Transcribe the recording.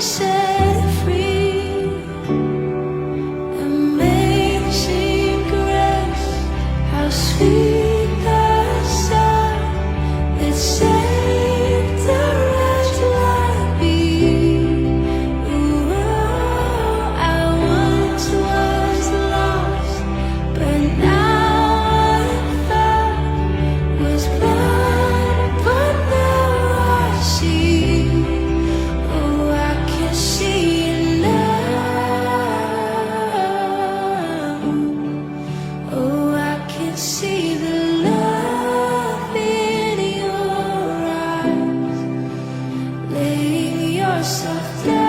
set free. Amazing grace, how sweet the sound that saved a wretch like me. Ooh, I once was lost, but now I'm found. Was blind, but now I see. Oh, I can see it now. Oh, I can see the love in your eyes. Laying yourself down.